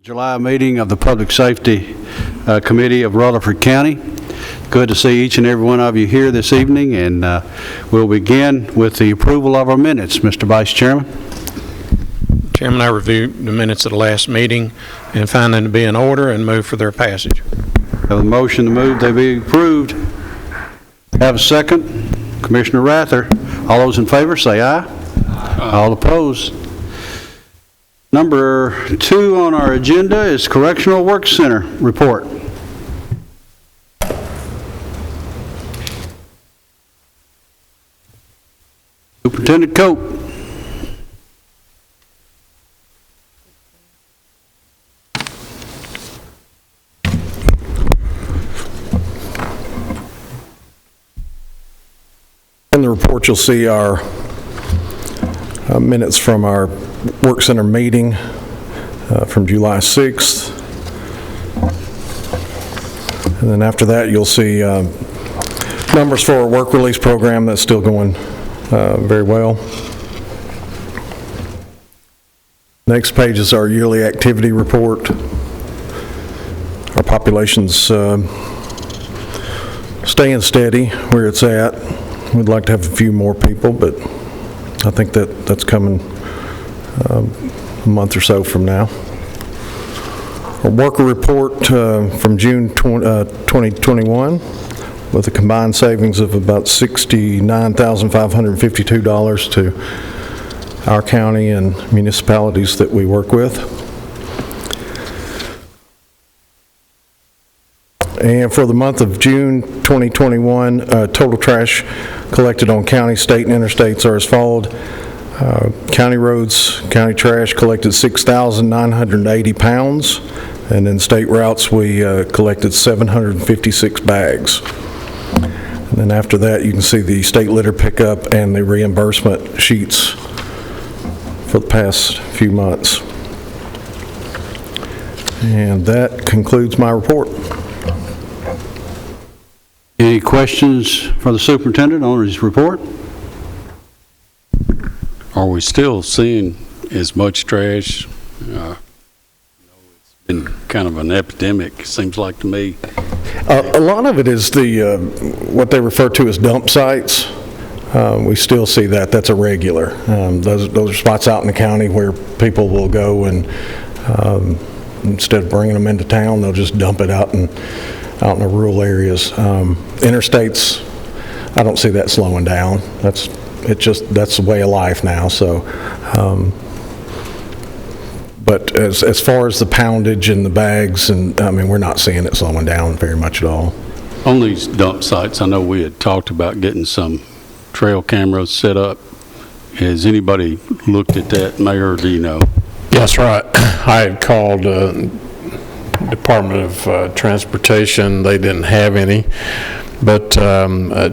July meeting of the Public Safety Committee of Rutherford County. Good to see each and every one of you here this evening, and we'll begin with the approval of our minutes. Mr. Vice Chairman. Chairman, I reviewed the minutes of the last meeting and find them to be in order and move for their passage. Have a motion to move they be approved. Have a second. Commissioner Rather. All those in favor say aye. Aye. All opposed. Number 2 on our agenda is Correctional Work Center report. Superintendent Cope. In the report, you'll see our minutes from our Work Center meeting from July 6th. And then after that, you'll see numbers for our work release program that's still going very well. Next page is our yearly activity report. Our population's staying steady where it's at. We'd like to have a few more people, but I think that's coming a month or so from now. A worker report from June 2021 with a combined savings of about $69,552 to our county and municipalities that we work with. And for the month of June 2021, total trash collected on county, state, and interstates are as followed. County roads, county trash collected 6,980 pounds, and in state routes we collected 756 bags. And then after that you can see the state litter pickup and the reimbursement sheets for the past few months. And that concludes my report. Any questions for the superintendent on his report? Are we still seeing as much trash? It's been kind of an epidemic, seems like to me. A lot of it is the what they refer to as dump sites. We still see that. That's a regular. Those are spots out in the county where people will go and instead of bringing them into town, they'll just dump it out in the rural areas. Interstates, I don't see that slowing down. That's the way of life now. So, but as far as the poundage and the bags, and I mean, we're not seeing it slowing down very much at all. On these dump sites, I know we had talked about getting some trail cameras set up. Has anybody looked at that, Mayor, or do you know? Yes, right. I had called Department of Transportation. They didn't have any, but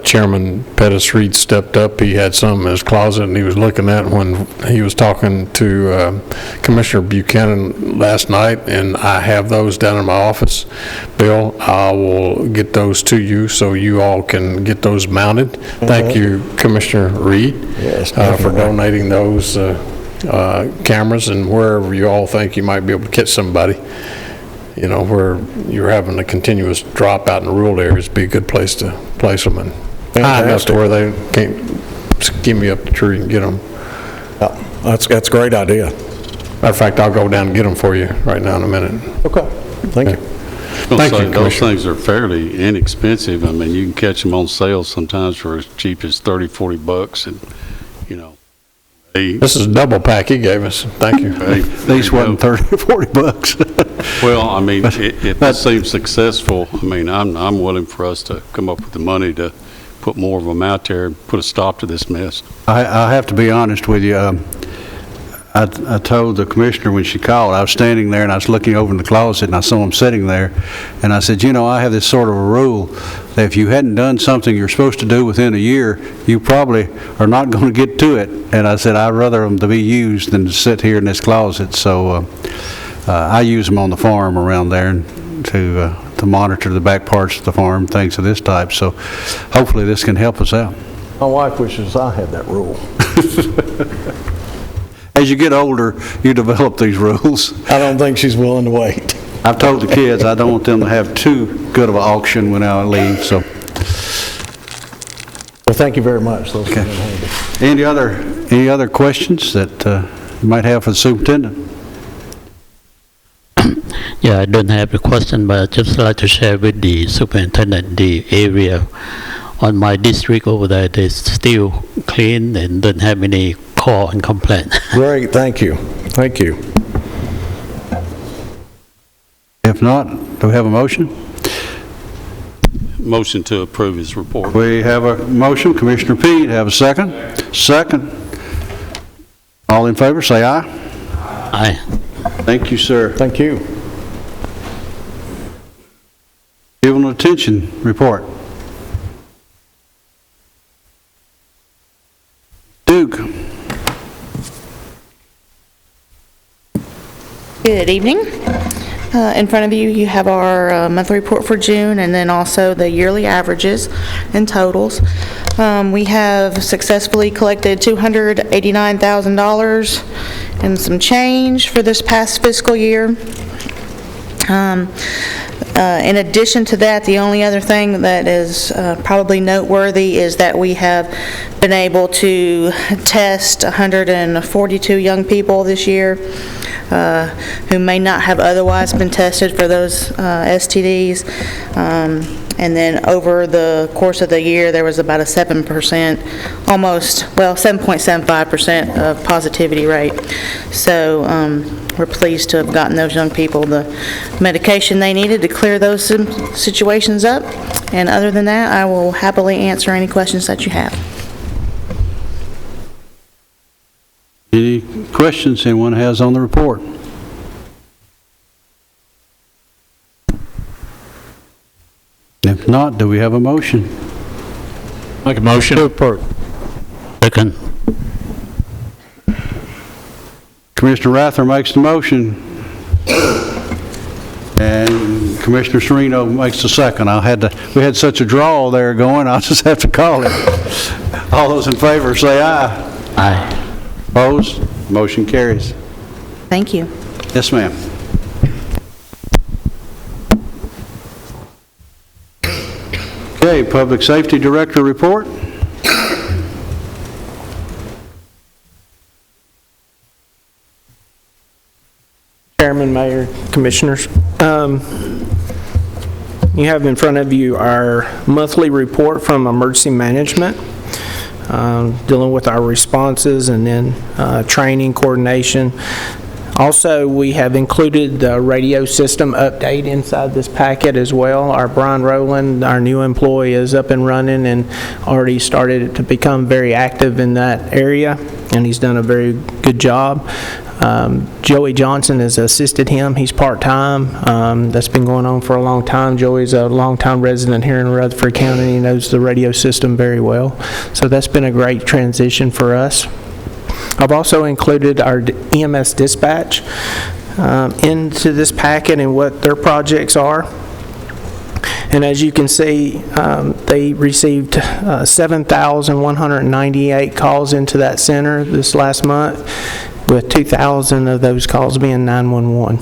Chairman Pettis Reed stepped up. He had some in his closet and he was looking at when he was talking to Commissioner Buchanan last night, and I have those down in my office. Bill, I will get those to you so you all can get those mounted. Mm-hmm. Thank you, Commissioner Reed, yes, for donating those cameras, and wherever you all think you might be able to catch somebody, you know, where you're having a continuous drop out in the rural areas, be a good place to place them, and high enough to where they can't skim me up the tree and get them. That's a great idea. Matter of fact, I'll go down and get them for you right now in a minute. Okay. Thank you. Thank you, those things are fairly inexpensive. I mean, you can catch them on sale sometimes for as cheap as $30-40, and you know. This is a double pack he gave us. Thank you. These wasn't $30 or $40. Well, I mean, if this seems successful, I mean, I'm willing for us to come up with the money to put more of them out there and put a stop to this mess. I have to be honest with you. I told the commissioner when she called, I was standing there and I was looking over in the closet and I saw him sitting there, and I said, you know, I have this sort of a rule that if you hadn't done something you're supposed to do within a year, you probably are not going to get to it. And I said, I'd rather them to be used than to sit here in this closet. So I use them on the farm around there and to monitor the back parts of the farm, things of this type. So hopefully this can help us out. My wife wishes I had that rule. Hey, as you get older, you develop these rules. I don't think she's willing to wait. I've told the kids I don't want them to have too good of an auction when I leave, so. Well, thank you very much. Those have been handy. Any other questions that you might have for the superintendent? Yeah, I don't have a question, but I'd just like to share with the superintendent the area on my district over there. It's still clean and don't have any call and complaint. Great, thank you. Thank you. If not, do we have a motion? Motion to approve his report. We have a motion. Commissioner Pete, have a second? Second. All in favor, say aye. Aye. Thank you, sir. Thank you. Juvenile detention report. Duke. Good evening. In front of you, you have our monthly report for June and then also the yearly averages and totals. We have successfully collected $289,000 and some change for this past fiscal year. In addition to that, the only other thing that is probably noteworthy is that we have been able to test 142 young people this year who may not have otherwise been tested for those STDs. And then over the course of the year, there was about a 7%, almost, well, 7.75% of positivity rate. So we're pleased to have gotten those young people the medication they needed to clear those situations up. And other than that, I will happily answer any questions that you have. Any questions anyone has on the report? If not, do we have a motion? Make a motion. Report. Second. Commissioner Rather makes the motion, and Commissioner Sereno makes the second. We had such a draw there going, I'll just have to call it. All those in favor say aye. Aye. Opposed? Motion carries. Thank you. Yes, ma'am. Okay, Public Safety Director report. Chairman, Mayor, Commissioners. You have in front of you our monthly report from Emergency Management, dealing with our responses and then training, coordination. Also, we have included the radio system update inside this packet as well. Our Brian Rowland, our new employee, is up and running and already started to become very active in that area, and he's done a very good job. Joey Johnson has assisted him. He's part-time. That's been going on for a long time. Joey's a long-time resident here in Rutherford County. He knows the radio system very well. So that's been a great transition for us. I've also included our EMS Dispatch into this packet and what their projects are. And as you can see, they received 7,198 calls into that center this last month, with 2,000 of those calls being 911.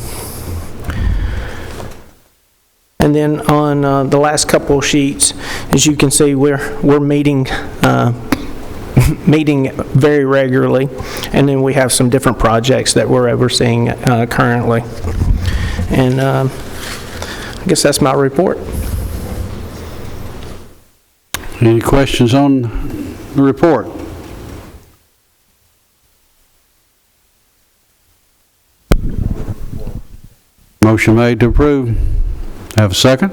And then on the last couple of sheets, as you can see, we're meeting very regularly, and then we have some different projects that we're overseeing currently. And I guess that's my report. Any questions on the report? Motion made to approve. Have a second?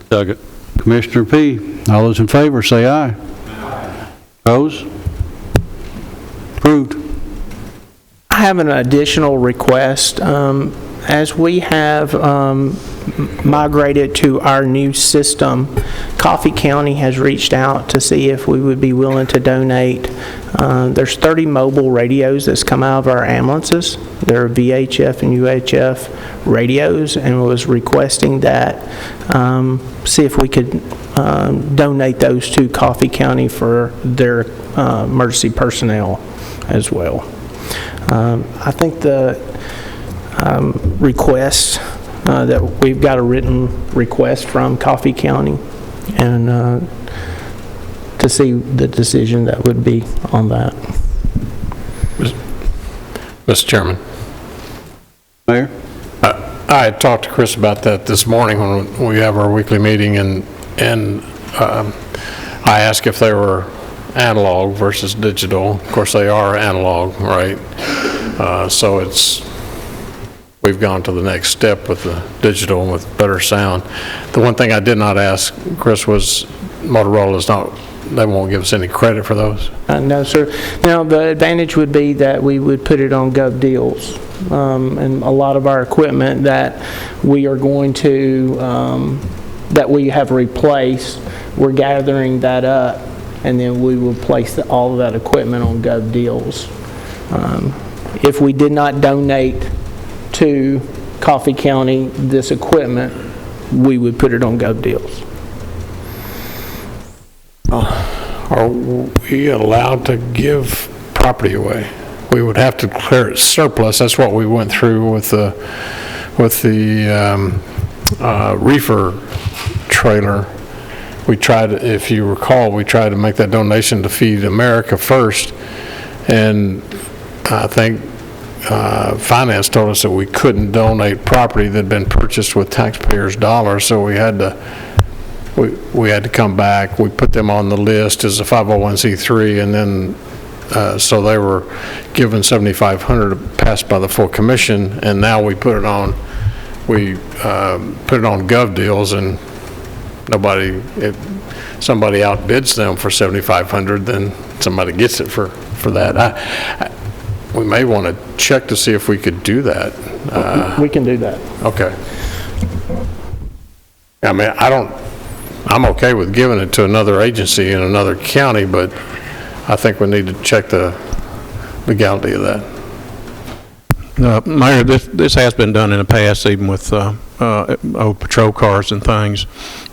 Second. Commissioner P. All those in favor say aye. Opposed? Approved. I have an additional request. As we have migrated to our new system, Coffee County has reached out to see if we would be willing to donate. There's 30 mobile radios that's come out of our ambulances. They're VHF and UHF radios, and was requesting that, see if we could donate those to Coffee County for their emergency personnel as well. I think the request, that we've got a written request from Coffee County, and to see the decision that would be on that. Mr. Chairman. Mayor? I had talked to Chris about that this morning when we have our weekly meeting, and I asked if they were analog versus digital. Of course, they are analog, right? So we've gone to the next step with the digital and with better sound. The one thing I did not ask Chris was Motorola's they won't give us any credit for those. No, sir. Now, the advantage would be that we would put it on Gov Deals. And a lot of our equipment that we are going to, that we have replaced, we're gathering that up, and then we will place all of that equipment on Gov Deals. If we did not donate to Coffee County this equipment, we would put it on Gov Deals. Are we allowed to give property away? We would have to declare it surplus. That's what we went through with the reefer trailer. We tried, if you recall, we tried to make that donation to Feed America first, and I think finance told us that we couldn't donate property that had been purchased with taxpayers' dollars, so we had to come back. We put them on the list as a 501c3, and then so they were given $7,500 passed by the full commission, and now we put it on Gov Deals, and if somebody outbids them for $7,500, then somebody gets it for that. We may want to check to see if we could do that. We can do that. Okay. I mean, I'm okay with giving it to another agency in another county, but I think we need to check the legality of that. Mayor, this has been done in the past, even with old patrol cars and things.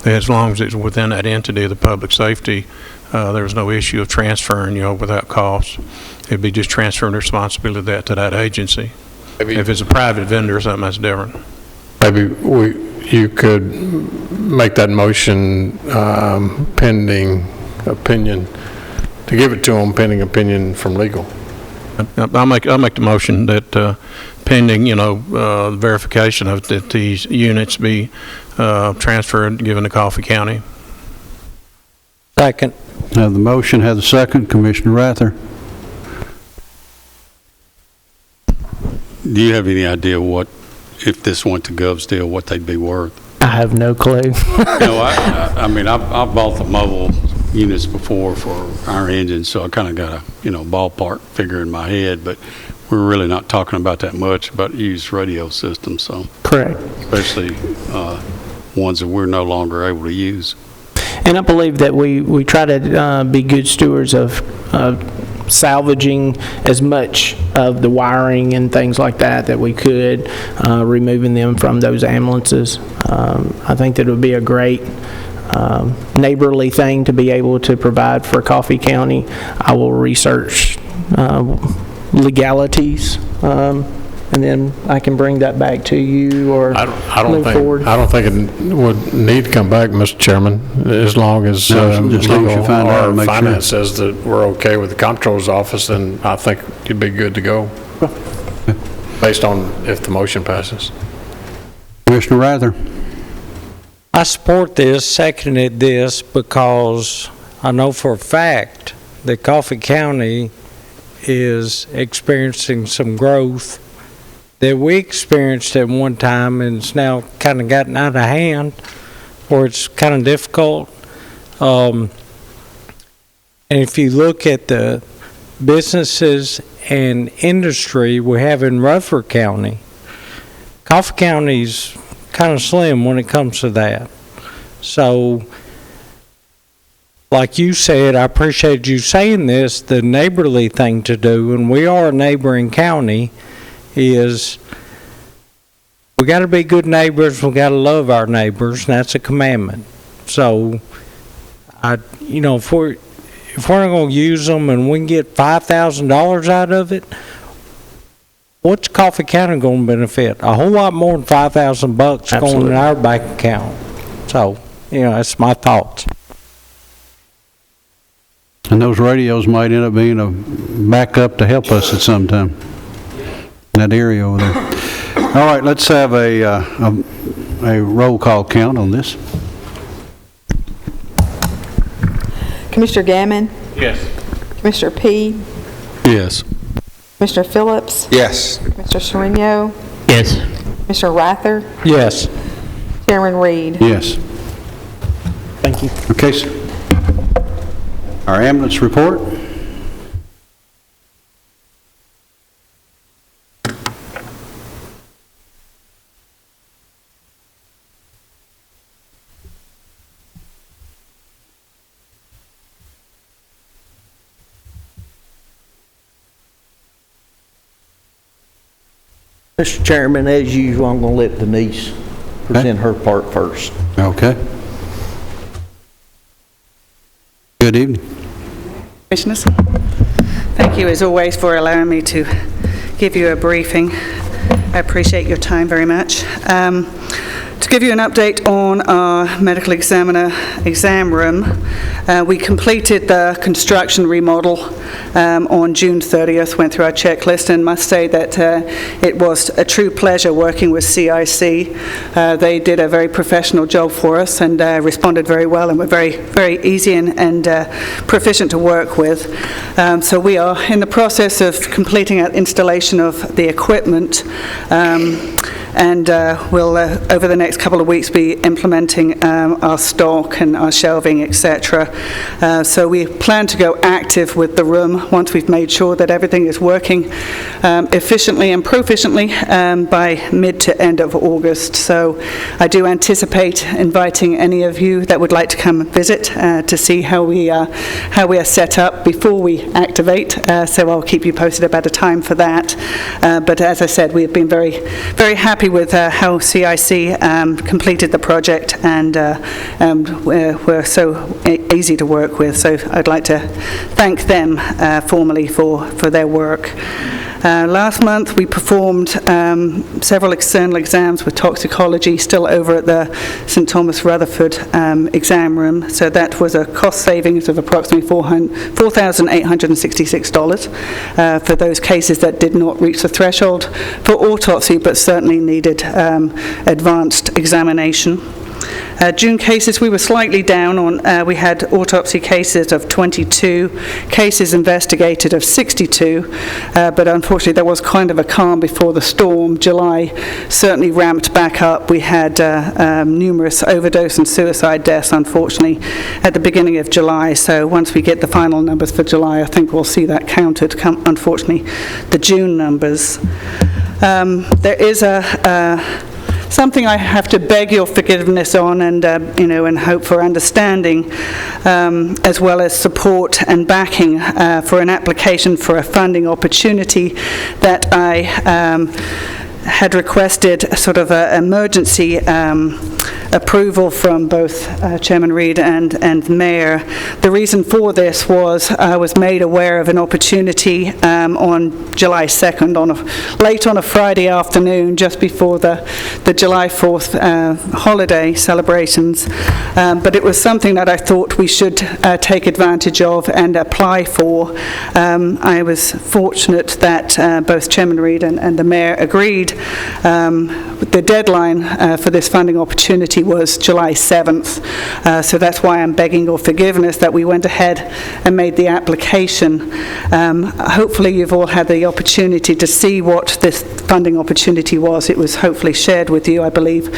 As long as it's within that entity of the public safety, there's no issue of transferring, without cost. It'd be just transferring the responsibility of that to that agency. Maybe, if it's a private vendor or something, that's different. Maybe you could make that motion pending opinion, to give it to them pending opinion from legal. I'll make the motion that pending, verification of that these units be transferred and given to Coffee County. Second. Have the motion, have the second. Commissioner Rather. Do you have any idea if this went to Gov's deal, what they'd be worth? I have no clue. I mean, I bought the mobile units before for our engines, so I kind of got a, ballpark figure in my head, but we're really not talking about that much about used radio systems, so. Correct. Especially ones that we're no longer able to use. And I believe that we try to be good stewards of salvaging as much of the wiring and things like that we could, removing them from those ambulances. I think that it would be a great neighborly thing to be able to provide for Coffee County. I will research legalities, and then I can bring that back to you or move forward. I don't think it would need to come back, Mr. Chairman, as long as legal or finance says that we're okay with the comptroller's office, then I think you'd be good to go, based on if the motion passes. Commissioner Rather. I support this, seconded this, because I know for a fact that Coffee County is experiencing some growth that we experienced at one time, and it's now kind of gotten out of hand, or it's kind of difficult. And if you look at the businesses and industry we have in Rutherford County, Coffee County's kind of slim when it comes to that. So, like you said, I appreciate you saying this, the neighborly thing to do, and we are a neighboring county, is we got to be good neighbors, we got to love our neighbors, and that's a commandment. So, if we're not going to use them and we can get $5,000 out of it, what's Coffee County going to benefit? A whole lot more than $5,000 going Absolutely. in our bank account. So, that's my thoughts. And those radios might end up being a backup to help us at some time in that area over there. All right, let's have a roll call count on this. Commissioner Gammon? Yes. Commissioner P? Yes. Commissioner Phillips? Yes. Commissioner Sereno? Yes. Commissioner Rather? Yes. Chairman Reed? Yes. Thank you. Okay, sir. Our ambulance report. Mr. Chairman, as usual, I'm going to let Denise present her part first. Okay. Good evening. Commissioners, thank you as always for allowing me to give you a briefing. I appreciate your time very much. To give you an update on our medical examiner exam room, we completed the construction remodel on June 30th, went through our checklist, and must say that it was a true pleasure working with CIC. They did a very professional job for us and responded very well, and were very, very easy and proficient to work with. So we are in the process of completing our installation of the equipment, and we'll, over the next couple of weeks, be implementing our stock and our shelving, etc. So we plan to go active with the room once we've made sure that everything is working efficiently and proficiently by mid to end of August. So I do anticipate inviting any of you that would like to come visit to see how we are set up before we activate. So I'll keep you posted about a time for that. But as I said, we've been very, very happy with how CIC completed the project, and we're so easy to work with. So I'd like to thank them formally for their work. Last month we performed several external exams with toxicology, still over at the St. Thomas Rutherford exam room. So that was a cost savings of approximately $4,866 for those cases that did not reach the threshold for autopsy, but certainly needed advanced examination. June cases, we were slightly down on. We had autopsy cases of 22, cases investigated of 62, but unfortunately there was kind of a calm before the storm. July certainly ramped back up. We had numerous overdose and suicide deaths, unfortunately, at the beginning of July. So once we get the final numbers for July, I think we'll see that counted, unfortunately, the June numbers. There is something I have to beg your forgiveness on, and and hope for understanding, as well as support and backing for an application for a funding opportunity that I had requested sort of an emergency approval from both Chairman Reed and Mayor. The reason for this was I was made aware of an opportunity on July 2nd, late on a Friday afternoon, just before the July 4th holiday celebrations. But it was something that I thought we should take advantage of and apply for. I was fortunate that both Chairman Reed and the Mayor agreed. The deadline for this funding opportunity was July 7th, so that's why I'm begging your forgiveness that we went ahead and made the application. Hopefully you've all had the opportunity to see what this funding opportunity was. It was hopefully shared with you, I believe,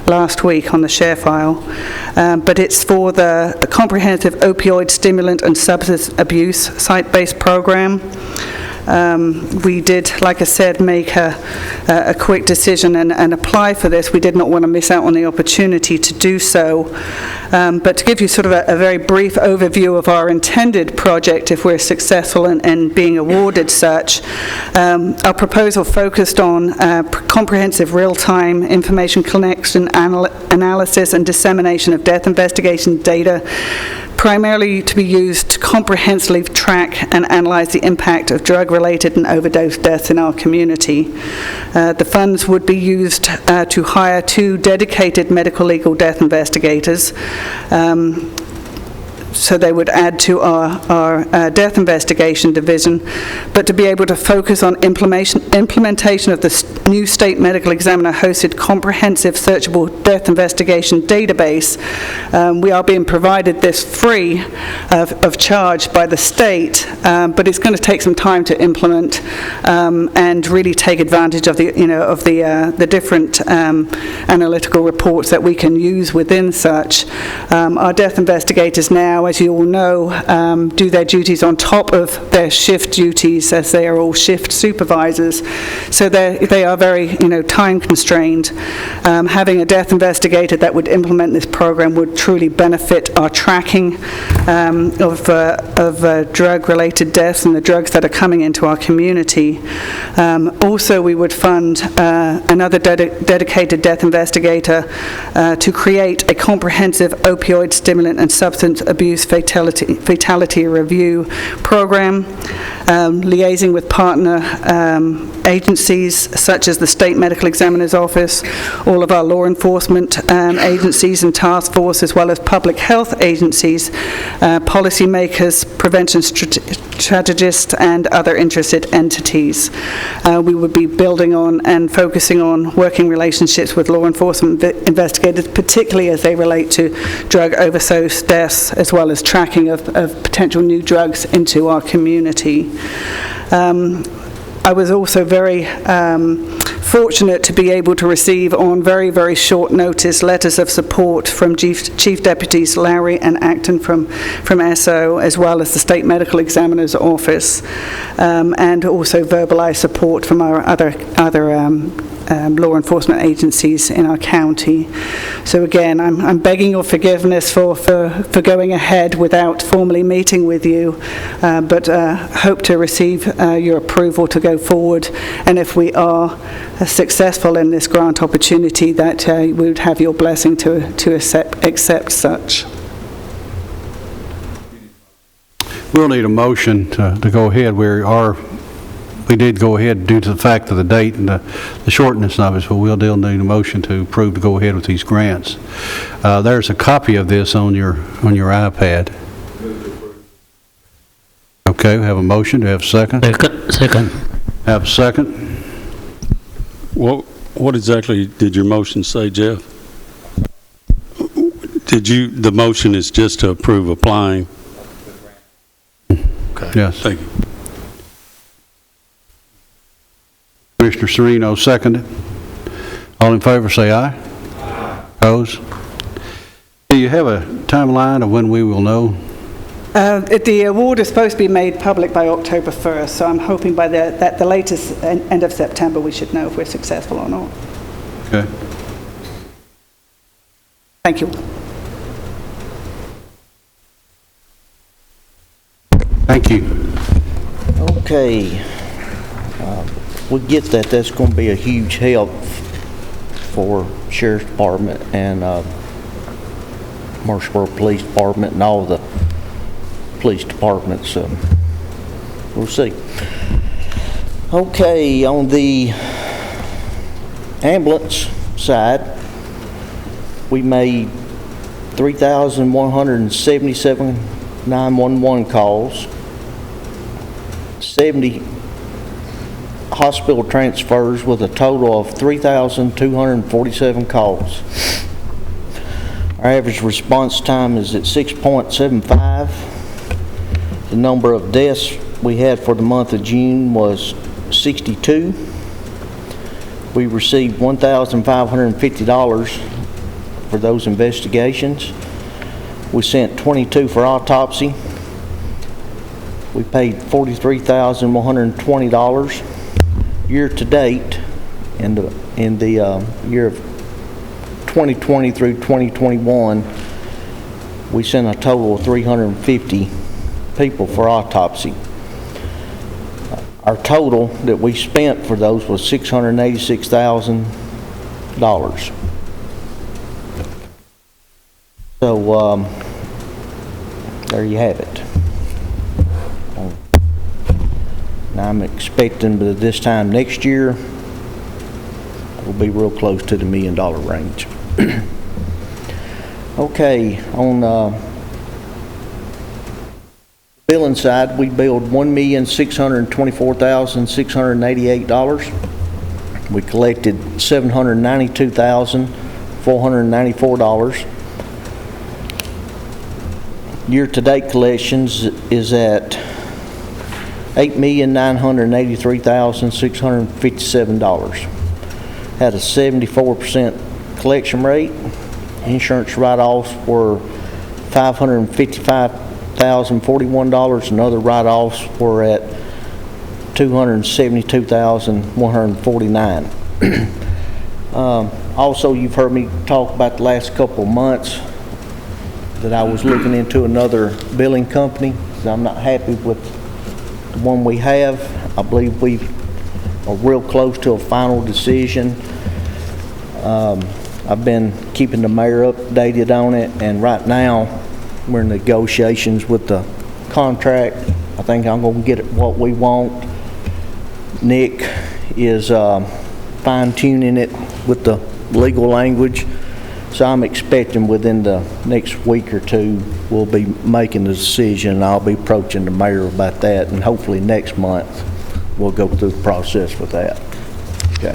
last week on the share file. But it's for the Comprehensive Opioid Stimulant and Substance Abuse Site-Based Program. We did, like I said, make a quick decision and apply for this. We did not want to miss out on the opportunity to do so. But to give you sort of a very brief overview of our intended project, if we're successful in being awarded such, our proposal focused on comprehensive real-time information collection, analysis, and dissemination of death investigation data primarily to be used to comprehensively track and analyze the impact of drug-related and overdose deaths in our community. The funds would be used to hire 2 dedicated medical legal death investigators. So they would add to our death investigation division, but to be able to focus on implementation of the new state medical examiner hosted comprehensive searchable death investigation database. We are being provided this free of charge by the state, but it's going to take some time to implement and really take advantage of the different analytical reports that we can use within such. Our death investigators now, as you all know, do their duties on top of their shift duties, as they are all shift supervisors. So they are very, time constrained. Having a death investigator that would implement this program would truly benefit our tracking of drug-related deaths and the drugs that are coming into our community. Also, we would fund another dedicated death investigator to create a comprehensive opioid, stimulant, and substance abuse fatality review program, liaising with partner agencies such as the State Medical Examiner's Office, all of our law enforcement agencies and task force, as well as public health agencies, policymakers, prevention strategists, and other interested entities. We would be building on and focusing on working relationships with law enforcement investigators, particularly as they relate to drug overdose deaths, as well as tracking of potential new drugs into our community. I was also very fortunate to be able to receive on very, very short notice letters of support from Chief Deputies Lowry and Acton from SO, as well as the State Medical Examiner's Office, and also verbalized support from our other law enforcement agencies in our county. So again, I'm begging your forgiveness for going ahead without formally meeting with you, but hope to receive your approval to go forward, and if we are successful in this grant opportunity, that we would have your blessing to accept such. We'll need a motion to go ahead. We did go ahead due to the fact of the date and the shortness of it, but we'll need a motion to approve to go ahead with these grants. There's a copy of this on your iPad. Okay, we have a motion. Do we have a second? Second. Have a second? What exactly did your motion say, Jeff? The motion is just to approve applying? Okay. Yes. Thank you. Commissioner Sereno seconded. All in favor say aye. Aye. Opposed? Do you have a timeline of when we will know? The award is supposed to be made public by October 1st, so I'm hoping by the latest end of September we should know if we're successful or not. Okay. Thank you. Thank you. Okay. We get that that's going to be a huge help for Sheriff's Department and Murfreesboro Police Department and all the police departments. We'll see. Okay, on the ambulance side, we made 3,177 911 calls, 70 hospital transfers with a total of 3,247 calls. Our average response time is at 6.75. The number of deaths we had for the month of June was 62. We received $1,550 for those investigations. We sent 22 for autopsy. We paid $43,120. Year to date, in the year of 2020 through 2021, we sent a total of 350 people for autopsy. Our total that we spent for those was $686,000. So there you have it. Now I'm expecting by this time next year, we'll be real close to the $1 million range. Okay, on billing side, we billed $1,624,688. We collected $792,494. Year-to-date collections is at $8,983,657. Had a 74% collection rate. Insurance write-offs were $555,041, and other write-offs were at $272,149. Also, you've heard me talk about the last couple of months that I was looking into another billing company. I'm not happy with the one we have. I believe we are real close to a final decision. I've been keeping the mayor updated on it, and right now we're in negotiations with the contract. I think I'm going to get what we want. Nick is fine-tuning it with the legal language, so I'm expecting within the next week or two we'll be making the decision, and I'll be approaching the mayor about that, and hopefully next month we'll go through the process with that. Okay.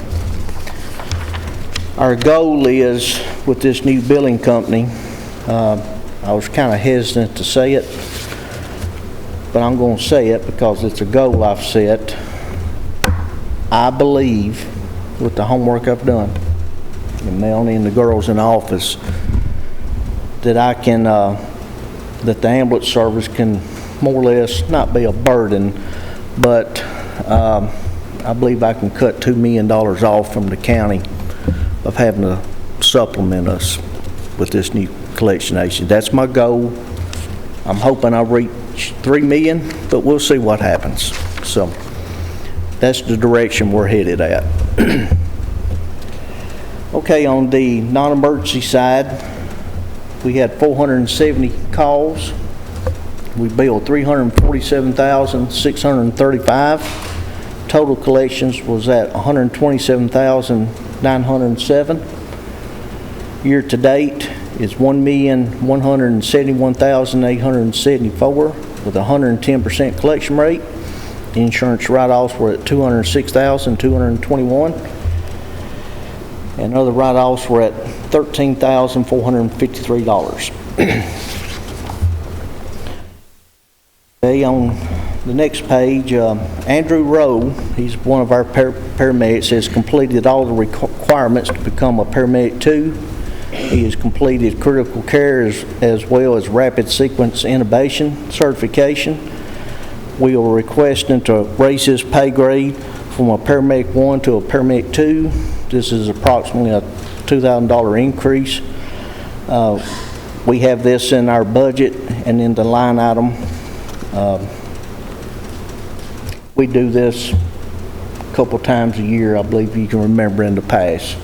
Our goal is, with this new billing company, I was kind of hesitant to say it, but I'm going to say it because it's a goal I've set. I believe, with the homework I've done, and Melanie and the girls in the office, that I can, that the ambulance service can more or less not be a burden, but I believe I can cut $2 million off from the county of having to supplement us with this new collection agency. That's my goal. I'm hoping I'll reach $3 million, but we'll see what happens. So that's the direction we're headed at. Okay, on the non-emergency side, we had 470 calls. We billed $347,635. Total collections was at $127,907. Year to date is $1,171,874 with a 110% collection rate. Insurance write-offs were at $206,221, and other write-offs were at $13,453. Okay, on the next page, Andrew Rowe, he's one of our paramedics, has completed all the requirements to become a paramedic 2. He has completed critical care as well as rapid sequence intubation certification. We are requesting to raise his pay grade from a paramedic 1 to a paramedic 2. This is approximately a $2,000 increase. We have this in our budget and in the line item. We do this a couple times a year, I believe you can remember in the past.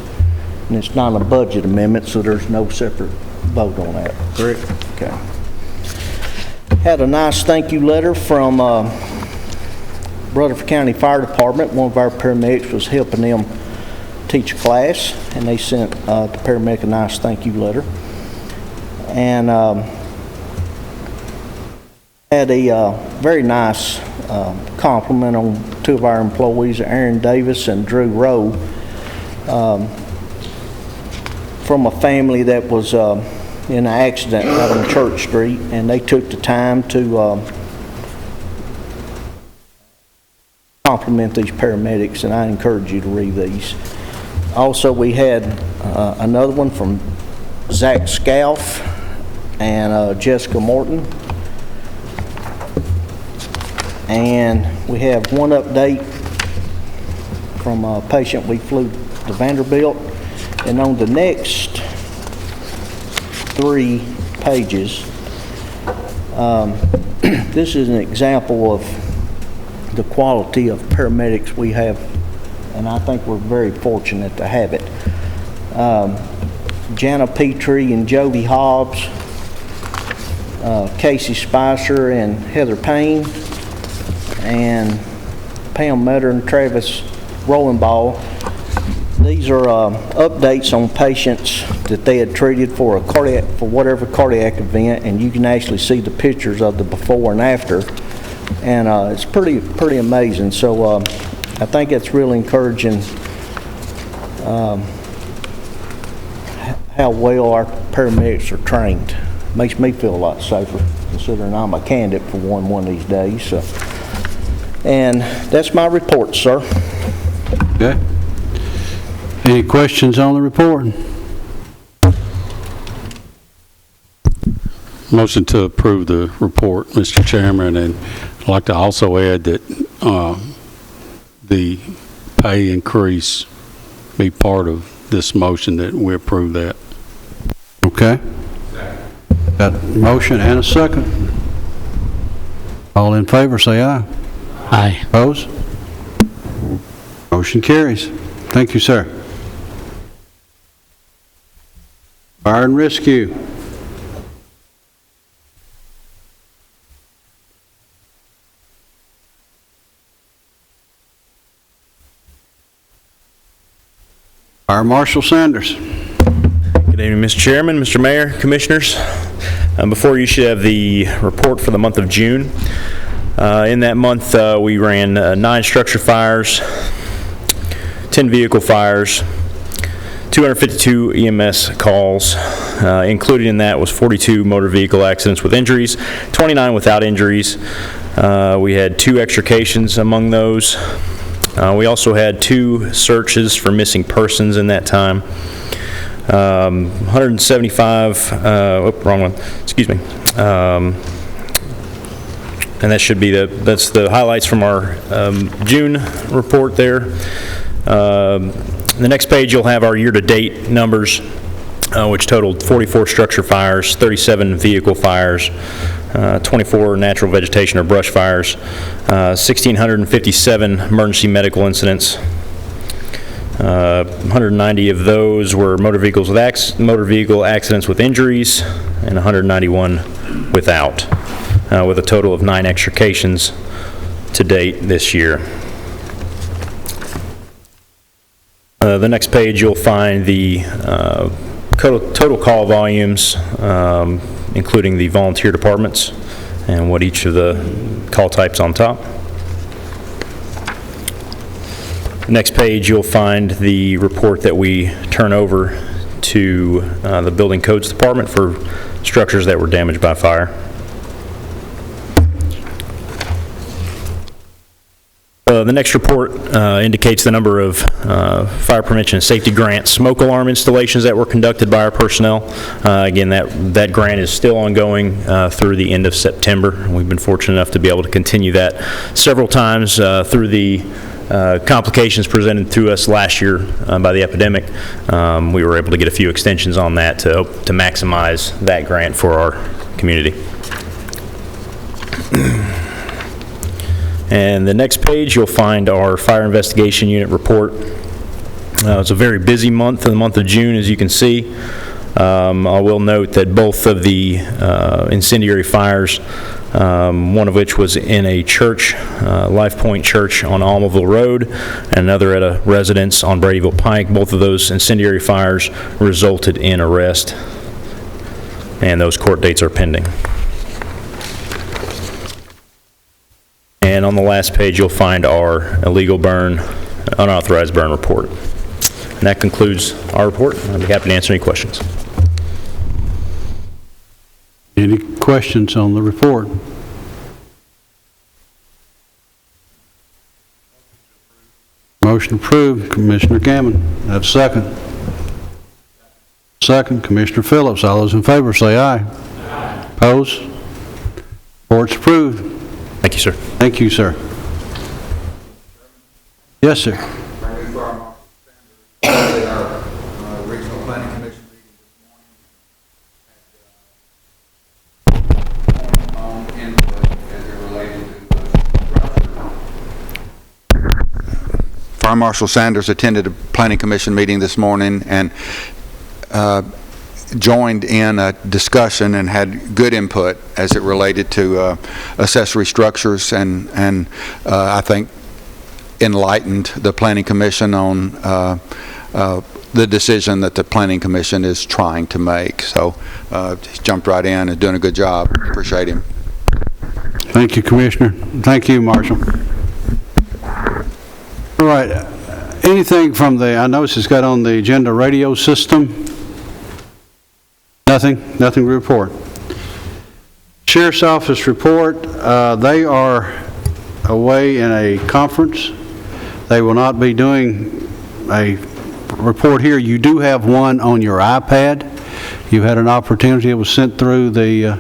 And it's not a budget amendment, so there's no separate vote on that. Correct? Okay. Had a nice thank you letter from Rutherford County Fire Department. One of our paramedics was helping them teach a class, and they sent the paramedic a nice thank you letter. And had a very nice compliment on two of our employees, Aaron Davis and Drew Rowe, from a family that was in an accident out on Church Street, and they took the time to compliment these paramedics, and I encourage you to read these. Also, we had another one from Zach Scalf and Jessica Morton. And we have one update from a patient we flew to Vanderbilt. And on the next 3 pages, this is an example of the quality of paramedics we have, and I think we're very fortunate to have it. Jana Petrie and Jody Hobbs Casey Spicer and Heather Payne, and Pam Metter and Travis Rollenball. These are updates on patients that they had treated for whatever cardiac event, and you can actually see the pictures of the before and after, and it's pretty amazing. So I think it's really encouraging how well our paramedics are trained. Makes me feel a lot safer, considering I'm a candidate for one of these days. So. And that's my report, sir. Okay. Any questions on the report? Motion to approve the report, Mr. Chairman, and I'd like to also add that the pay increase be part of this motion, that we approve that. Okay. Got a motion and a second. All in favor, say aye. Aye. Opposed? Motion carries. Thank you, sir. Fire and Rescue. Fire Marshal Sanders. Good evening, Mr. Chairman, Mr. Mayor, Commissioners. Before you should have the report for the month of June. In that month, we ran 9 structure fires, 10 vehicle fires, 252 EMS calls. Included in that was 42 motor vehicle accidents with injuries, 29 without injuries. We had 2 extrications among those. We also had 2 searches for missing persons in that time. 175, wrong one, excuse me. And that should be that's the highlights from our June report there. The next page you'll have our year-to-date numbers, which totaled 44 structure fires, 37 vehicle fires, 24 natural vegetation or brush fires, 1,657 emergency medical incidents. 190 of those were motor vehicle accidents with injuries, and 191 without, with a total of 9 extrications to date this year. The next page you'll find the total call volumes, including the volunteer departments and what each of the call types on top. The next page you'll find the report that we turn over to the Building Codes Department for structures that were damaged by fire. The next report indicates the number of fire prevention and safety grant smoke alarm installations that were conducted by our personnel. Again, that grant is still ongoing through the end of September. We've been fortunate enough to be able to continue that several times through the complications presented to us last year by the epidemic. We were able to get a few extensions on that to maximize that grant for our community. And the next page, you'll find our Fire Investigation Unit report. It's a very busy month, in the month of June, as you can see. I will note that both of the incendiary fires, one of which was in a church, Life Point Church on Almaville Road, and another at a residence on Bradyville Pike. Both of those incendiary fires resulted in arrest, and those court dates are pending. And on the last page, you'll find our illegal burn, unauthorized burn report. And that concludes our report. I'd be happy to answer any questions. Any questions on the report? Motion approved. Commissioner Gammon. Have a second. Second, Commissioner Phillips. All those in favor say aye. Aye. Opposed? Report's approved. Thank you, sir. Thank you, sir. Yes, sir. Regional Planning Commission meeting this morning on input as it related to Fire Marshal Sanders attended a Planning Commission meeting this morning, and joined in a discussion and had good input as it related to accessory structures, and I think enlightened the Planning Commission on the decision that the Planning Commission is trying to make. So he's jumped right in and doing a good job. Appreciate him. Thank you, Commissioner. Thank you, Marshall. All right. Anything from the, I noticed it's got on the agenda, radio system? Nothing to report. Sheriff's Office report, they are away in a conference. They will not be doing a report here. You do have one on your iPad. You had an opportunity. It was sent through the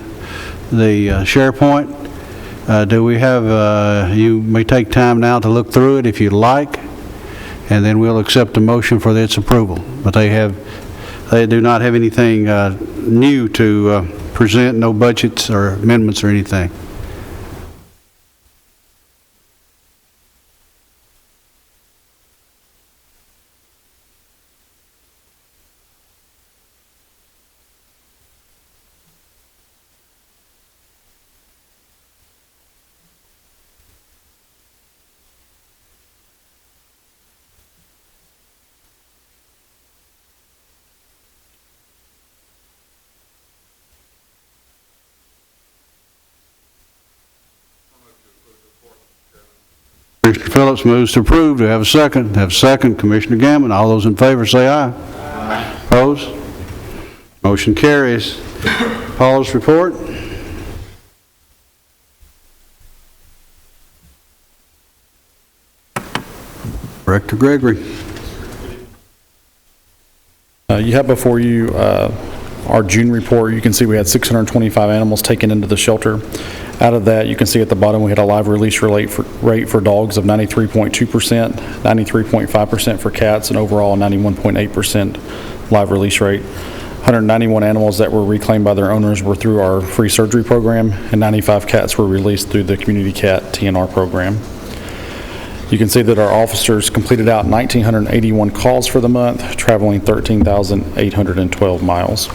SharePoint. Do we have, you may take time now to look through it if you'd like, and then we'll accept a motion for its approval. But they do not have anything new to present, no budgets or amendments or anything. Commissioner Phillips moves to approve. Do we have a second? Have a second. Commissioner Gammon. All those in favor say aye. Aye. Opposed? Motion carries. Paul's report. Director Gregory. You have before you our June report. You can see we had 625 animals taken into the shelter. Out of that, you can see at the bottom we had a live release rate for dogs of 93.2%, 93.5% for cats, and overall 91.8% live release rate. 191 animals that were reclaimed by their owners were through our free surgery program, and 95 cats were released through the Community Cat TNR program. You can see that our officers completed out 1,981 calls for the month, traveling 13,812 miles.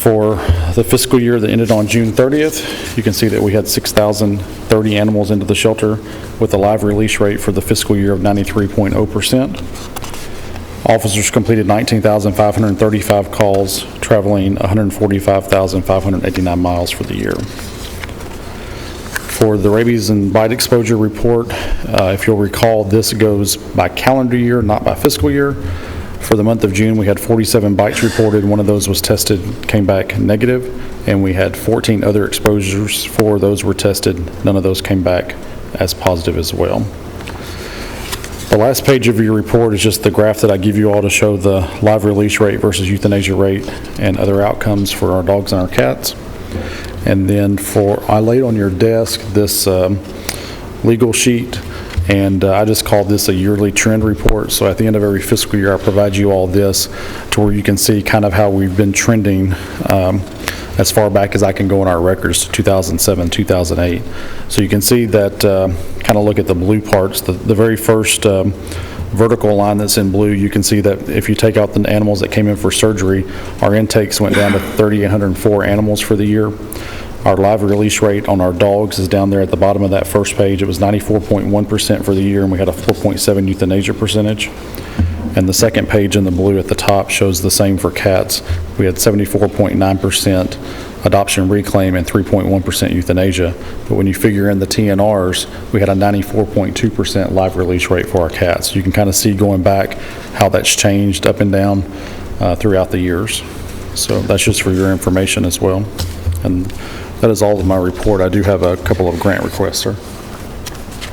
For the fiscal year that ended on June 30th, you can see that we had 6,030 animals into the shelter with a live release rate for the fiscal year of 93.0%. Officers completed 19,535 calls, traveling 145,589 miles for the year. For the rabies and bite exposure report, if you'll recall, this goes by calendar year, not by fiscal year. For the month of June, we had 47 bites reported. One of those was tested, came back negative, and we had 14 other exposures. 4 of those were tested. None of those came back as positive as well. The last page of your report is just the graph that I give you all to show the live release rate versus euthanasia rate and other outcomes for our dogs and our cats. And then I laid on your desk this legal sheet, and I just called this a yearly trend report. So at the end of every fiscal year, I provide you all this to where you can see kind of how we've been trending as far back as I can go in our records to 2007, 2008. So you can see that, kind of look at the blue parts, the very first vertical line that's in blue, you can see that if you take out the animals that came in for surgery, our intakes went down to 3,804 animals for the year. Our live release rate on our dogs is down there at the bottom of that first page. It was 94.1% for the year, and we had a 4.7 euthanasia percentage. And the second page in the blue at the top shows the same for cats. We had 74.9% adoption reclaim and 3.1% euthanasia. But when you figure in the TNRs, we had a 94.2% live release rate for our cats. You can kind of see going back how that's changed up and down throughout the years. So that's just for your information as well. And that is all of my report. I do have a couple of grant requests, sir.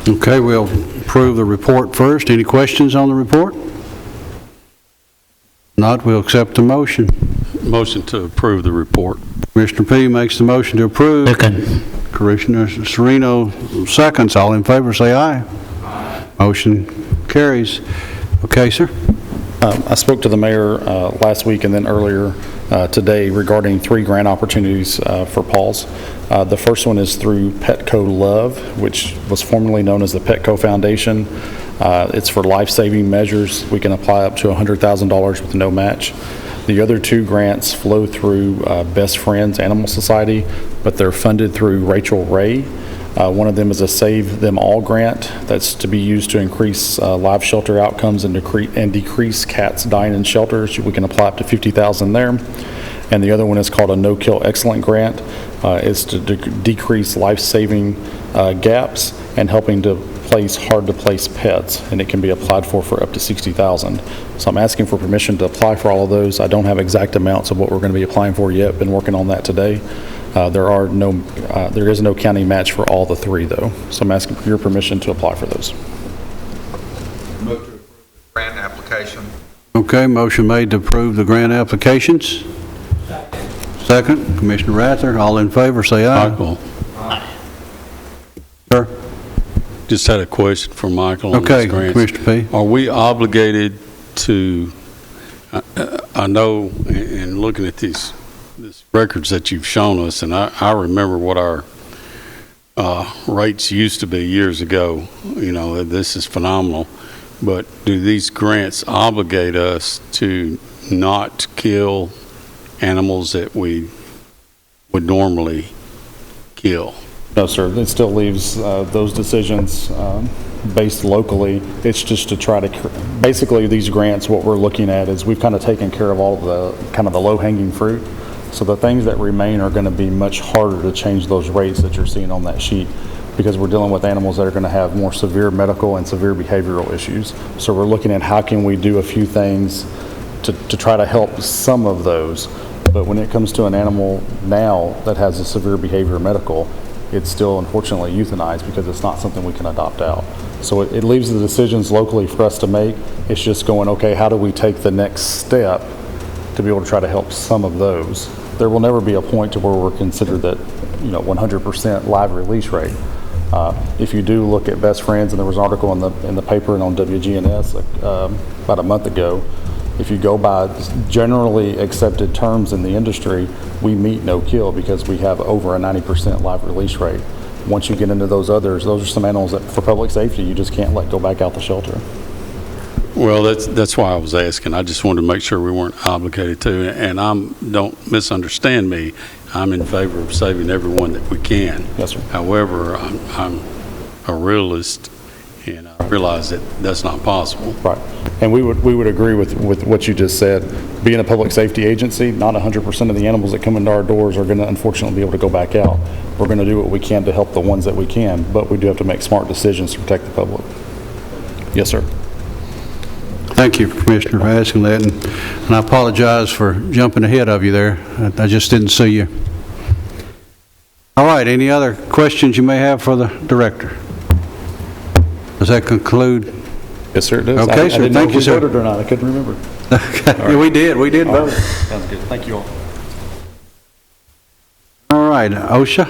Okay, we'll approve the report first. Any questions on the report? Not, we'll accept the motion. Motion to approve the report. Commissioner P. makes the motion to approve. Second. Commissioner Sereno seconds. All in favor say aye. Aye. Motion carries. Okay, sir. I spoke to the mayor last week and then earlier today regarding 3 grant opportunities for Paul's. The first one is through Petco Love, which was formerly known as the Petco Foundation. It's for life-saving measures. We can apply up to $100,000 with no match. The other two grants flow through Best Friends Animal Society, but they're funded through Rachel Ray. One of them is a Save Them All grant that's to be used to increase live shelter outcomes and decrease cats dying in shelters. We can apply up to $50,000 there. And the other one is called a No Kill Excellent grant. It's to decrease life-saving gaps and helping to place hard-to-place pets, and it can be applied for up to $60,000. So I'm asking for permission to apply for all of those. I don't have exact amounts of what we're going to be applying for yet. Been working on that today. There is no county match for all the three, though. So I'm asking for your permission to apply for those. Move to approve the grant application. Okay, motion made to approve the grant applications. Second, Commissioner Rather. All in favor, say aye. Michael, Sir? just had a question for Michael on Okay, these grants. Commissioner P. Are we obligated to, I know in looking at these records that you've shown us, and I remember what our rates used to be years ago. You know, this is phenomenal. But do these grants obligate us to not kill animals that we would normally kill? No, sir. It still leaves those decisions based locally. It's just to try to, basically these grants, what we're looking at is we've kind of taken care of all of the kind of the low-hanging fruit. So the things that remain are going to be much harder to change those rates that you're seeing on that sheet, because we're dealing with animals that are going to have more severe medical and severe behavioral issues. So we're looking at how can we do a few things to try to help some of those. But when it comes to an animal now that has a severe behavior medical, it's still unfortunately euthanized because it's not something we can adopt out. So it leaves the decisions locally for us to make. It's just going, okay, how do we take the next step to be able to try to help some of those? There will never be a point to where we're considered that, 100% live release rate. If you do look at Best Friends, and there was an article in the paper and on WGNS about a month ago, if you go by generally accepted terms in the industry, we meet no kill because we have over a 90% live release rate. Once you get into those others, those are some animals that for public safety you just can't let go back out the shelter. Well, that's why I was asking. I just wanted to make sure we weren't obligated to. And don't misunderstand me. I'm in favor of saving everyone that we can. Yes, sir. However, I'm a realist, and I realize that that's not possible. Right. And we would agree with what you just said. Being a public safety agency, not 100% of the animals that come into our doors are going to unfortunately be able to go back out. We're going to do what we can to help the ones that we can, but we do have to make smart decisions to protect the public. Yes, sir. Thank you, Commissioner, for asking that, and I apologize for jumping ahead of you there. I just didn't see you. All right, any other questions you may have for the director? Does that conclude? Yes, sir, it does. Okay, sir, thank you, sir. I didn't know if we voted or not. I couldn't remember. Okay. Yeah, we did vote. Sounds good. Thank you all. All right, OSHA.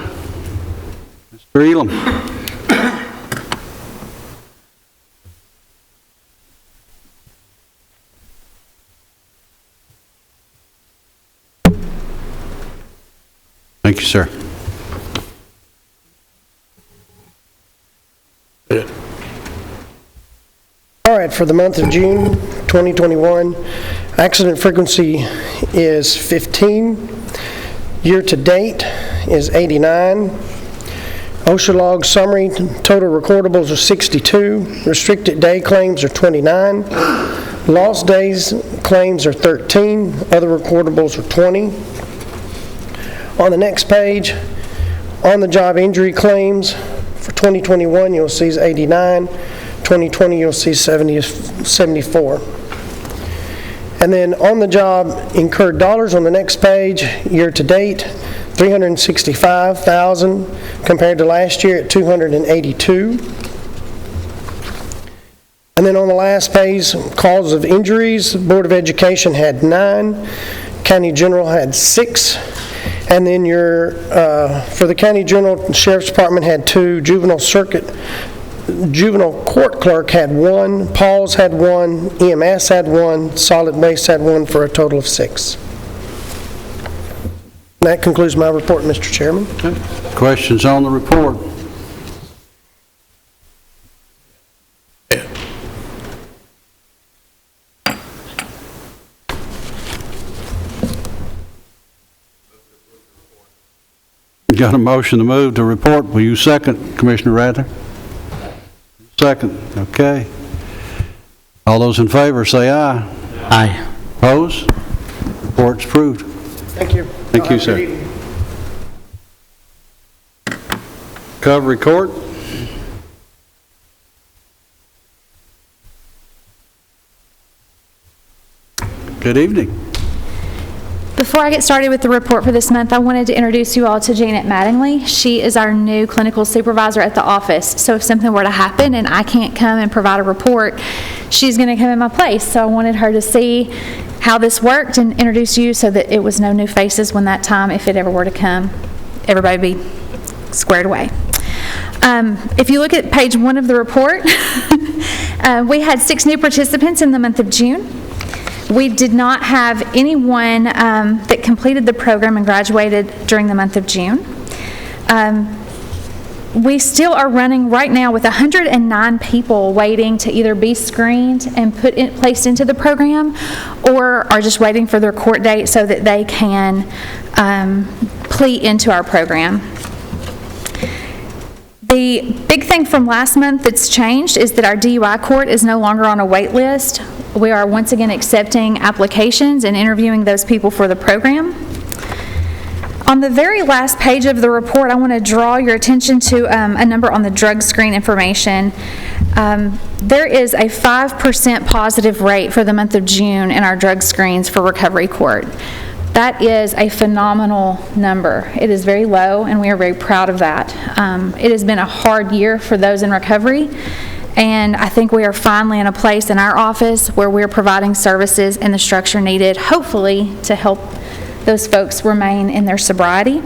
Mr. Elam. Thank you, sir. All right, for the month of June 2021, accident frequency is 15. Year-to-date is 89. Osha Log Summary, total recordables are 62. Restricted day claims are 29. Lost days claims are 13. Other recordables are 20. On the next page, on-the-job injury claims for 2021, you'll see is 89. 2020, you'll see 74. And then on-the-job incurred dollars on the next page, year-to-date, $365,000 compared to last year at $282. And then on the last page, cause of injuries, Board of Education had 9, County General had 6. And then for the County General, Sheriff's Department had 2, Juvenile Court Clerk had 1, Paul's had 1, EMS had 1, Solid Waste had 1, for a total of 6. And that concludes my report, Mr. Chairman. Okay. Questions on the report? Got a motion to move to report. Will you second, Commissioner Rather? Second. Okay. All those in favor say aye. Aye. Opposed? Report's approved. Thank you. Thank you, sir. Recovery Court. Good evening. Before I get started with the report for this month, I wanted to introduce you all to Janet Mattingly. She is our new clinical supervisor at the office. So if something were to happen and I can't come and provide a report, she's going to come in my place. So I wanted her to see how this worked and introduce you so that it was no new faces when that time, if it ever were to come, everybody be squared away. If you look at page 1 of the report, we had 6 new participants in the month of June. We did not have anyone that completed the program and graduated during the month of June. We still are running right now with 109 people waiting to either be screened and placed into the program or are just waiting for their court date so that they can plea into our program. The big thing from last month that's changed is that our DUI court is no longer on a wait list. We are once again accepting applications and interviewing those people for the program. On the very last page of the report, I want to draw your attention to a number on the drug screen information. There is a 5% positive rate for the month of June in our drug screens for Recovery Court. That is a phenomenal number. It is very low, and we are very proud of that. It has been a hard year for those in recovery, and I think we are finally in a place in our office where we're providing services and the structure needed, hopefully, to help those folks remain in their sobriety.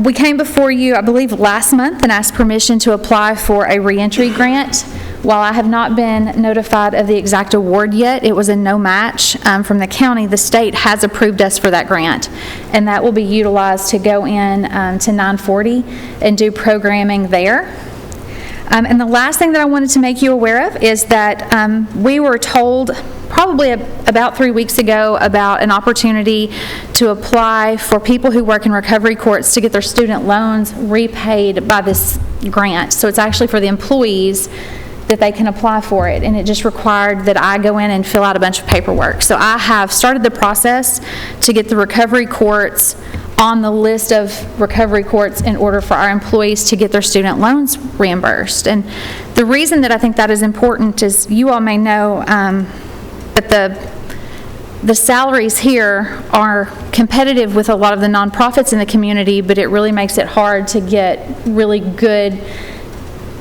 We came before you, I believe, last month and asked permission to apply for a reentry grant. While I have not been notified of the exact award yet, it was a no match from the county. The state has approved us for that grant, and that will be utilized to go in to 940 and do programming there. And the last thing that I wanted to make you aware of is that we were told probably about 3 weeks ago about an opportunity to apply for people who work in recovery courts to get their student loans repaid by this grant. So it's actually for the employees that they can apply for it, and it just required that I go in and fill out a bunch of paperwork. So I have started the process to get the recovery courts on the list of recovery courts in order for our employees to get their student loans reimbursed. And the reason that I think that is important is you all may know that the salaries here are competitive with a lot of the nonprofits in the community, but it really makes it hard to get really good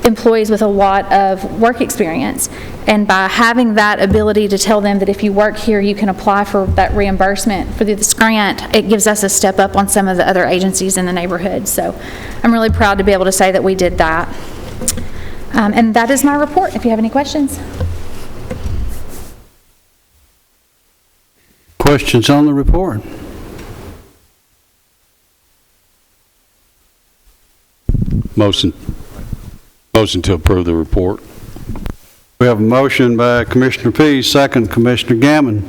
employees with a lot of work experience. And by having that ability to tell them that if you work here, you can apply for that reimbursement for this grant, it gives us a step up on some of the other agencies in the neighborhood. So I'm really proud to be able to say that we did that. And that is my report, if you have any questions. Questions on the report? Motion to approve the report. We have a motion by Commissioner Pease, second Commissioner Gammon.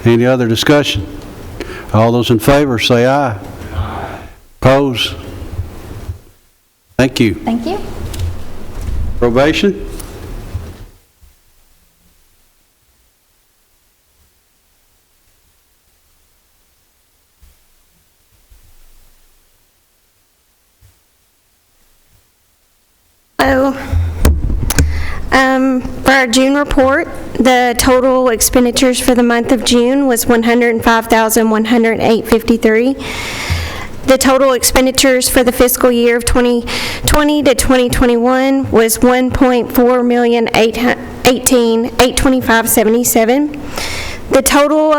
Any other discussion? All those in favor say aye. Aye. Opposed? Thank you. Thank you. Probation? For our June report, the total expenditures for the month of June was $105,108.53. The total expenditures for the fiscal year of 2020 to 2021 was $1,418,825.77. The total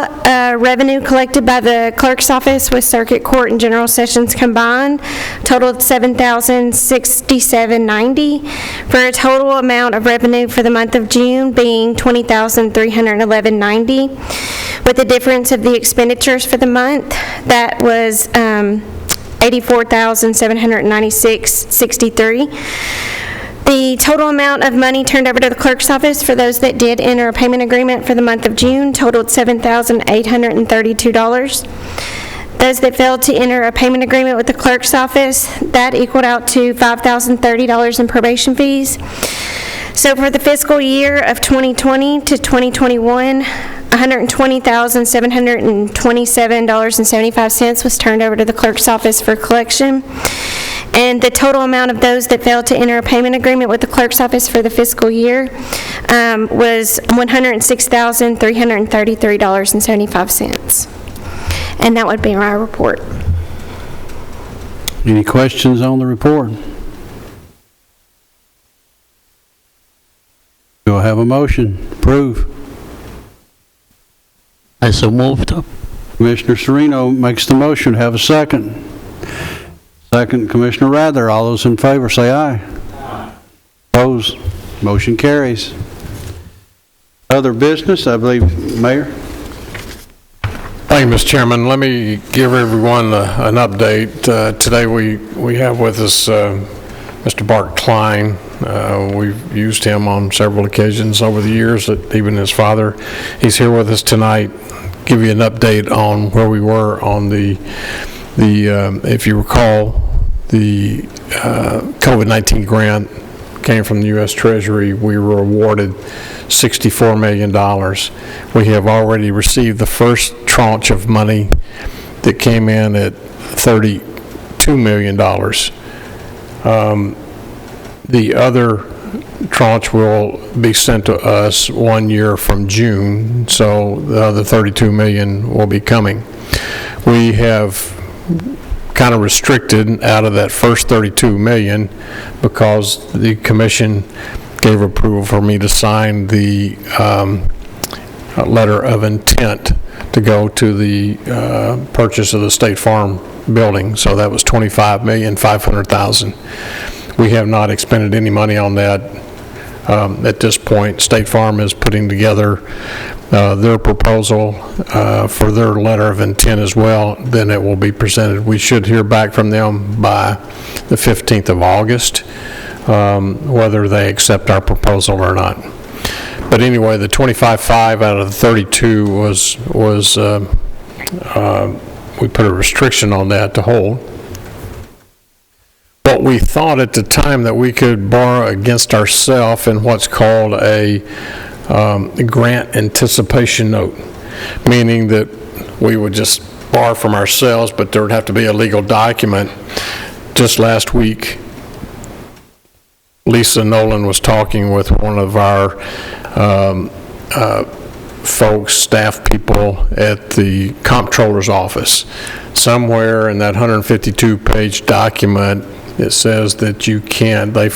revenue collected by the clerk's office with circuit court and general sessions combined totaled $7,067.90 for a total amount of revenue for the month of June being $20,311.90. With the difference of the expenditures for the month, that was $84,796.63. The total amount of money turned over to the clerk's office for those that did enter a payment agreement for the month of June totaled $7,832. Those that failed to enter a payment agreement with the clerk's office, that equaled out to $5,030 in probation fees. So for the fiscal year of 2020 to 2021, $120,727.75 was turned over to the clerk's office for collection. And the total amount of those that failed to enter a payment agreement with the clerk's office for the fiscal year was $106,333.75. And that would be my report. Any questions on the report? Do I have a motion? Approve. I so moved. Commissioner Sereno makes the motion. Have a second. Second, Commissioner Rather. All those in favor say aye. Aye. Opposed? Motion carries. Other business, I believe, Mayor? Thank you, Mr. Chairman. Let me give everyone an update. Today we have with us Mr. Bart Klein. We've used him on several occasions over the years, even his father. He's here with us tonight. Give you an update on where we were on the if you recall, the COVID-19 grant came from the U.S. Treasury. We were awarded $64 million. We have already received the first tranche of money that came in at $32 million. The other tranche will be sent to us 1 year from June, so the other $32 million will be coming. We have kind of restricted out of that first $32 million because the commission gave approval for me to sign the letter of intent to go to the purchase of the State Farm building. So that was $25,500,000. We have not expended any money on that at this point. State Farm is putting together their proposal for their letter of intent as well. Then it will be presented. We should hear back from them by the 15th of August, whether they accept our proposal or not. But anyway, the 25.5 out of the 32 was we put a restriction on that to hold. What we thought at the time that we could borrow against ourselves in what's called a grant anticipation note, meaning that we would just borrow from ourselves, but there would have to be a legal document. Just last week, Lisa Nolan was talking with one of our folks, staff people at the comptroller's office. Somewhere in that 152-page document, it says that you can't, they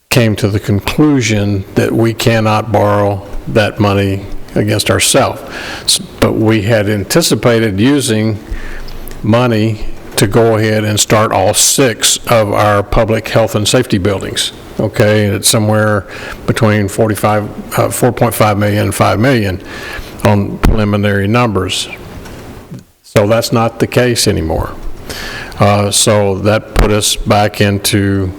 came to the conclusion that we cannot borrow that money against ourselves. But we had anticipated using money to go ahead and start all 6 of our public health and safety buildings. Okay, it's somewhere between 4.5 million and 5 million on preliminary numbers. So that's not the case anymore. So that put us back into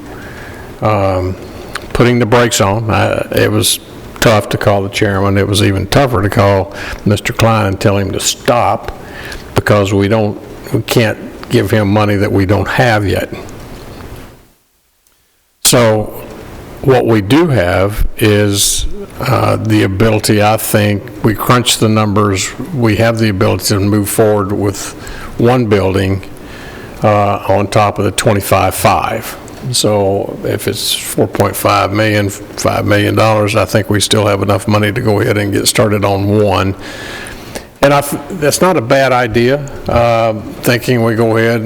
putting the brakes on. It was tough to call the chairman. It was even tougher to call Mr. Klein and tell him to stop because we can't give him money that we don't have yet. So what we do have is the ability, I think, we crunch the numbers, we have the ability to move forward with one building on top of the 25.5. So if it's 4.5 million, $5 million, I think we still have enough money to go ahead and get started on one. And that's not a bad idea, thinking we go ahead,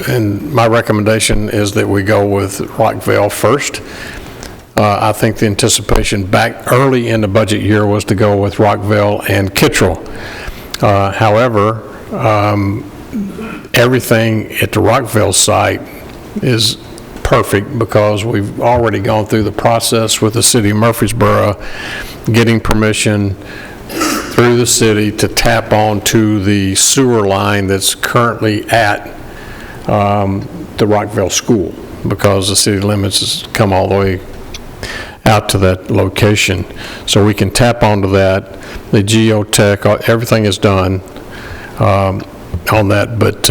and my recommendation is that we go with Rockville first. I think the anticipation back early in the budget year was to go with Rockville and Kittrell. However, everything at the Rockville site is perfect because we've already gone through the process with the city of Murfreesboro, getting permission through the city to tap onto the sewer line that's currently at the Rockville School, because the city limits has come all the way out to that location. So we can tap onto that. The geotech, everything is done. on that, but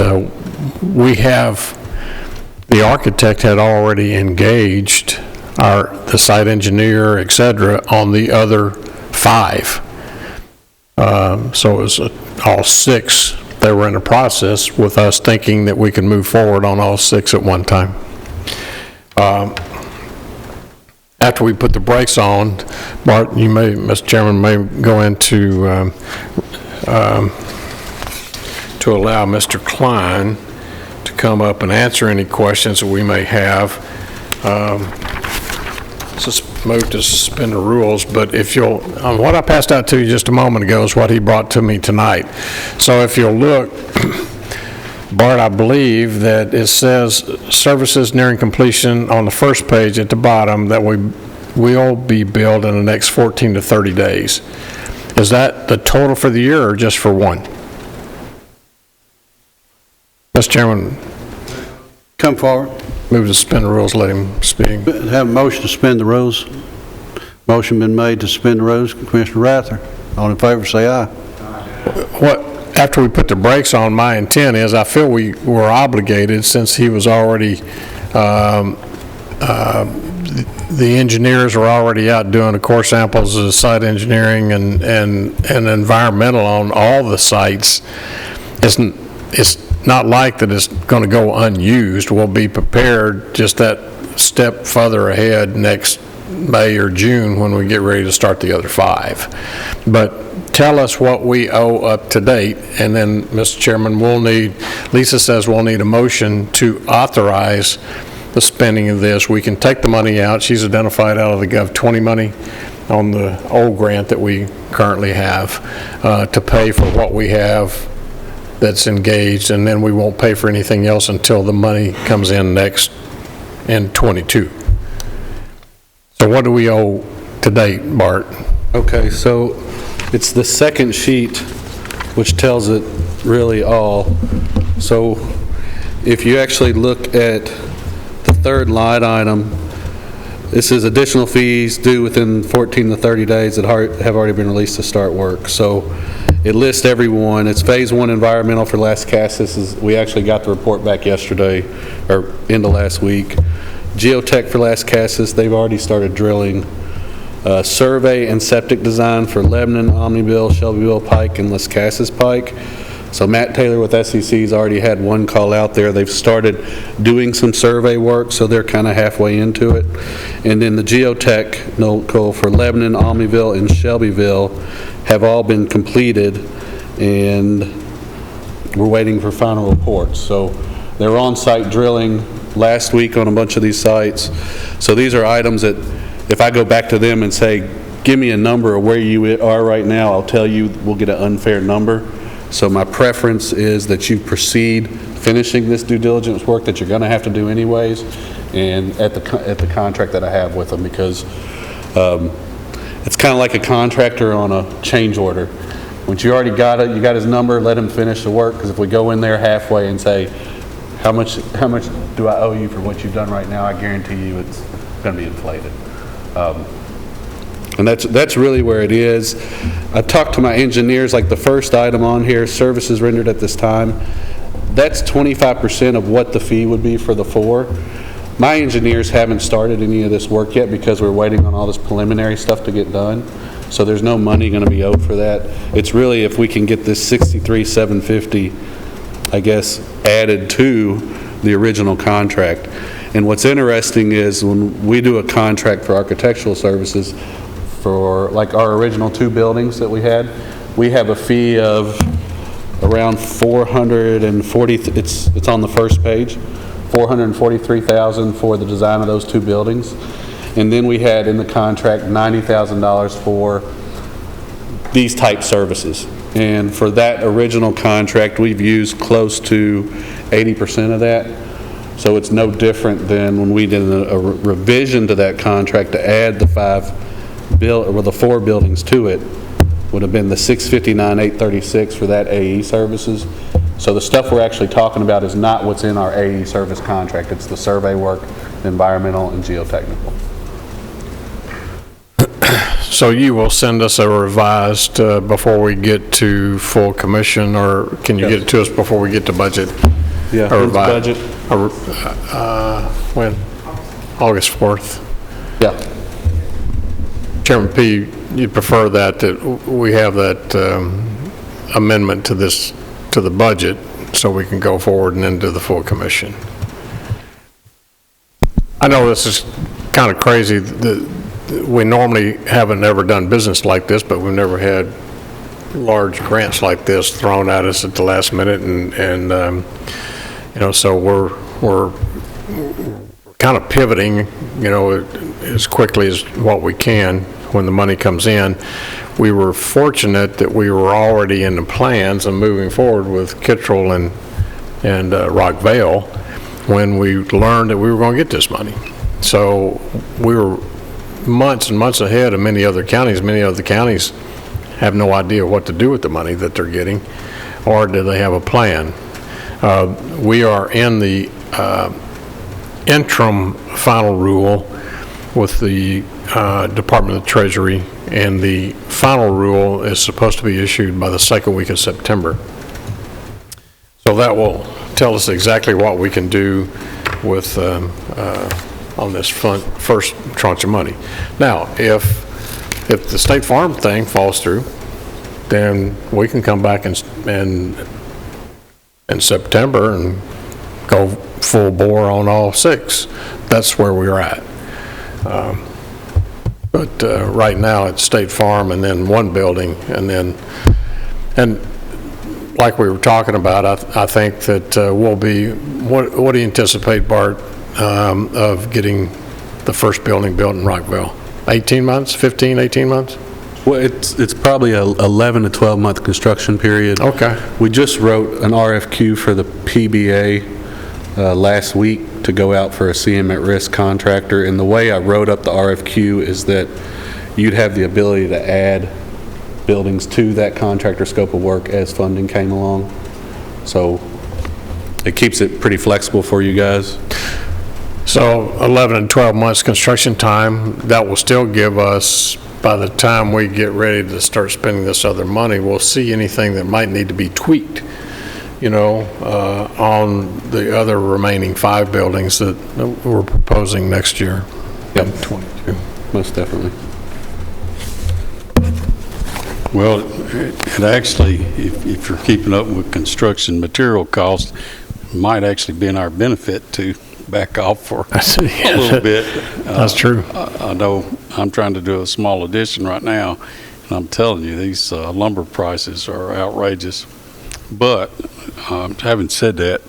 the architect had already engaged the site engineer, et cetera, on the other 5. So it was all 6. They were in the process with us thinking that we could move forward on all 6 at one time. After we put the brakes on, Bart, you may, Mr. Chairman, may go into to allow Mr. Klein to come up and answer any questions that we may have. Move to suspend the rules, but if you'll, what I passed out to you just a moment ago is what he brought to me tonight. So if you'll look, Bart, I believe that it says services nearing completion on the first page at the bottom that we will be billed in the next 14 to 30 days. Is that the total for the year or just for one? Mr. Chairman. Come forward. Move to suspend the rules, let him speak. Have a motion to suspend the rules. Motion been made to suspend the rules. Commissioner Rather, all in favor say aye. After we put the brakes on, my intent is I feel we were obligated, since he was already, the engineers were already out doing the core samples of site engineering and environmental on all the sites. It's not like that it's going to go unused. We'll be prepared just that step further ahead next May or June when we get ready to start the other 5. But tell us what we owe up to date, and then, Mr. Chairman, Lisa says we'll need a motion to authorize the spending of this. We can take the money out. She's identified out of the Gov 20 money on the old grant that we currently have to pay for what we have that's engaged, and then we won't pay for anything else until the money comes in next in 22. So what do we owe to date, Bart? Okay, so it's the second sheet which tells it really all. So if you actually look at the third line item, this is additional fees due within 14 to 30 days that have already been released to start work. So it lists everyone. It's phase 1 environmental for Las Casas. We actually got the report back yesterday, or into last week. Geotech for Las Casas, they've already started drilling. Survey and septic design for Lebanon, Omniville, Shelbyville Pike, and Las Casas Pike. So Matt Taylor with SEC's already had one call out there. They've started doing some survey work, so they're kind of halfway into it. And then the geotech NOCO for Lebanon, Omniville, and Shelbyville have all been completed, and we're waiting for final reports. So they're on-site drilling last week on a bunch of these sites. So these are items that if I go back to them and say, give me a number of where you are right now, I'll tell you we'll get an unfair number. So my preference is that you proceed finishing this due diligence work that you're going to have to do anyways, and at the contract that I have with them, because it's kind of like a contractor on a change order. Once you already got it, you got his number, let him finish the work, because if we go in there halfway and say, how much do I owe you for what you've done right now, I guarantee you it's going to be inflated. And that's really where it is. I talked to my engineers, like the first item on here, services rendered at this time, that's 25% of what the fee would be for the 4. My engineers haven't started any of this work yet because we're waiting on all this preliminary stuff to get done. So there's no money going to be owed for that. It's really if we can get this $63,750, I guess, added to the original contract. And what's interesting is when we do a contract for architectural services for like our original 2 buildings that we had, we have a fee of around 440, it's on the first page, $443,000 for the design of those 2 buildings. And then we had in the contract $90,000 for these type services. And for that original contract, we've used close to 80% of that. So it's no different than when we did a revision to that contract to add the 4 buildings to it, would have been the $659,836 for that AE services. So the stuff we're actually talking about is not what's in our AE service contract. It's the survey work, environmental, and geotechnical. So you will send us a revised before we get to full commission, or can you get it to us before we get to budget? Yeah, A when's the budget? When? August 4th. Yeah. Chairman P., you prefer that we have that amendment to this, to the budget, so we can go forward and into the full commission. I know this is kind of crazy. We normally haven't ever done business like this, but we've never had large grants like this thrown at us at the last minute, and you know, so we're kind of pivoting, you know, as quickly as what we can when the money comes in. We were fortunate that we were already in the plans and moving forward with Kittrell and Rockvale when we learned that we were going to get this money. So we were months and months ahead of many other counties. Many other counties have no idea what to do with the money that they're getting, or do they have a plan. We are in the interim final rule with the Department of the Treasury, and the final rule is supposed to be issued by the second week of September. So that will tell us exactly what we can do with on this first tranche of money. Now, if the State Farm thing falls through, then we can come back in September and go full bore on all 6. That's where we're at. But right now it's State Farm and then one building, and like we were talking about, I think that we'll be, what do you anticipate, Bart, of getting the first building built in Rockville? 18 months, 15, 18 months? Well, it's probably a 11 to 12 month construction period. Okay. We just wrote an RFQ for the PBA last week to go out for a CM at risk contractor, and the way I wrote up the RFQ is that you'd have the ability to add buildings to that contractor scope of work as funding came along. So it keeps it pretty flexible for you guys. So 11 and 12 months construction time, that will still give us, by the time we get ready to start spending this other money, we'll see anything that might need to be tweaked, you know, on the other remaining 5 buildings that we're proposing next year. Yep. 22. Most definitely. Well, it actually, if you're keeping up with construction material costs, it might actually be in our benefit to back off for a little bit. That's true. I know I'm trying to do a small addition right now, and I'm telling you, these lumber prices are outrageous. But having said that,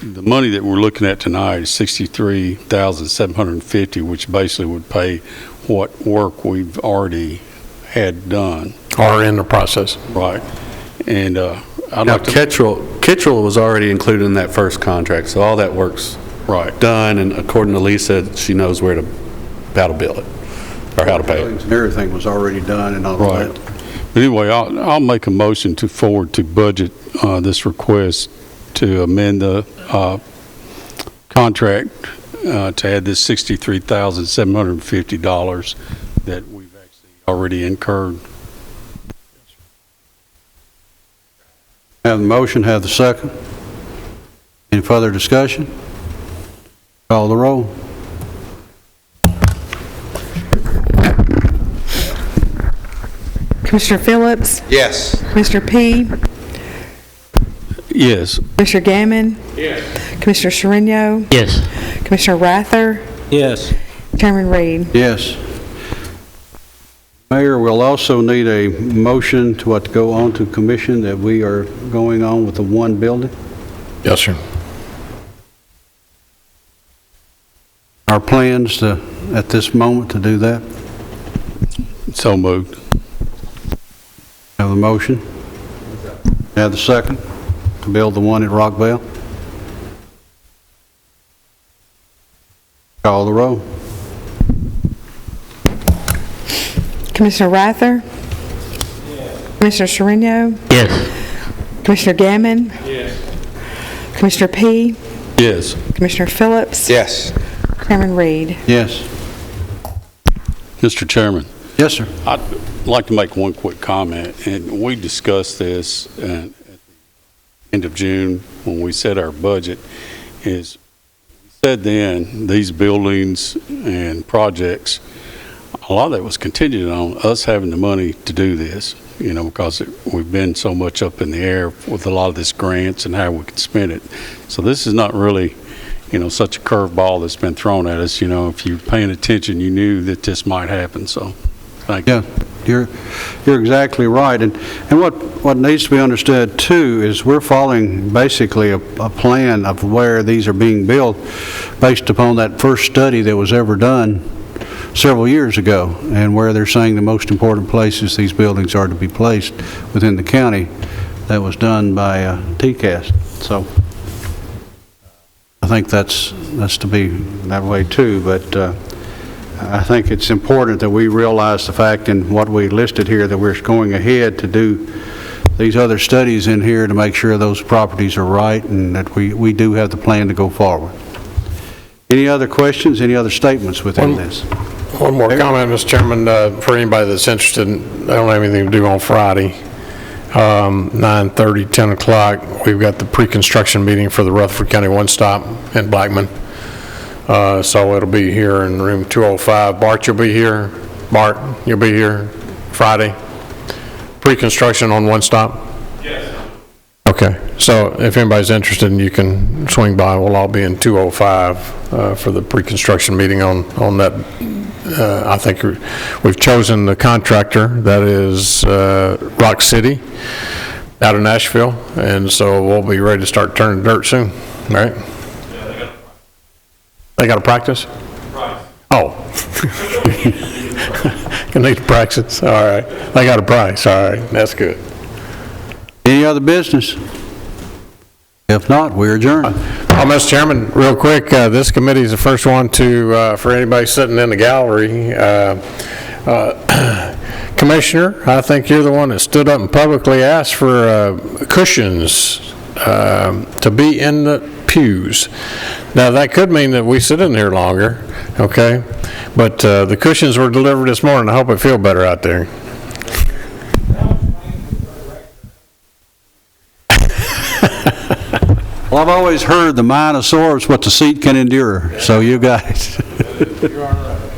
the money that we're looking at tonight is $63,750, which basically would pay what work we've already had done. Or in the process. Right. And now, Kittrell was already included in that first contract, so all that work's done, and according to Lisa, she knows how to bill it, or how to pay it. And everything was already done and all that. But anyway, I'll make a motion to forward to budget this request to amend the contract to add this $63,750 that we've actually already incurred. Have the motion, have the second. Any further discussion? Call the roll. Commissioner Phillips? Yes. Commissioner P? Yes. Commissioner Gammon? Yes. Commissioner Sereno? Yes. Commissioner Rather? Yes. Chairman Reed? Yes. Mayor, we'll also need a motion to go on to commission that we are going on with the one building. Yes, sir. Our plans to, at this moment, to do that. So moved. Have the motion. Have the second to build the one at Rockville. Call the roll. Commissioner Rather? Commissioner Sereno? Yes. Commissioner Gammon? Yes. Commissioner P? Yes. Commissioner Phillips? Yes. Chairman Reed? Yes. Mr. Chairman. Yes, sir. I'd like to make one quick comment, and we discussed this at the end of June when we set our budget, is we said then these buildings and projects, a lot of that was contingent on us having the money to do this, because we've been so much up in the air with a lot of this grants and how we can spend it. So this is not really, such a curveball that's been thrown at us. If you're paying attention, you knew that this might happen, so thank you. Yeah, you're exactly right. And what needs to be understood too is we're following basically a plan of where these are being built based upon that first study that was ever done several years ago, and where they're saying the most important places these buildings are to be placed within the county. That was done by TCAS. So I think that's to be that way too, but I think it's important that we realize the fact in what we listed here that we're going ahead to do these other studies in here to make sure those properties are right and that we do have the plan to go forward. Any other questions, any other statements within this? One more comment, Mr. Chairman, for anybody that's interested. I don't have anything to do on Friday. 9:30, 10 o'clock, we've got the pre-construction meeting for the Rutherford County One Stop in Blackman. So it'll be here in room 205. Bart, you'll be here. Bart, you'll be here Friday. Pre-construction on One Stop? Yes. Okay. So if anybody's interested, you can swing by. We'll all be in 205 for the pre-construction meeting on that. I think we've chosen the contractor. That is Rock City out of Nashville. And so we'll be ready to start turning dirt soon. All right? They got to practice? Right. Oh. You need to practice? All right. They got a price. All right. That's good. Any other business? If not, we're adjourned. Mr. Chairman, real quick, this committee is the first one to, for anybody sitting in the gallery, Commissioner, I think you're the one that stood up and publicly asked for cushions to be in the pews. Now, that could mean that we sit in here longer, okay? But the cushions were delivered this morning. I hope it feel better out there. Well, I've always heard the mind absorbs what the seat can endure, so you guys. You're all right.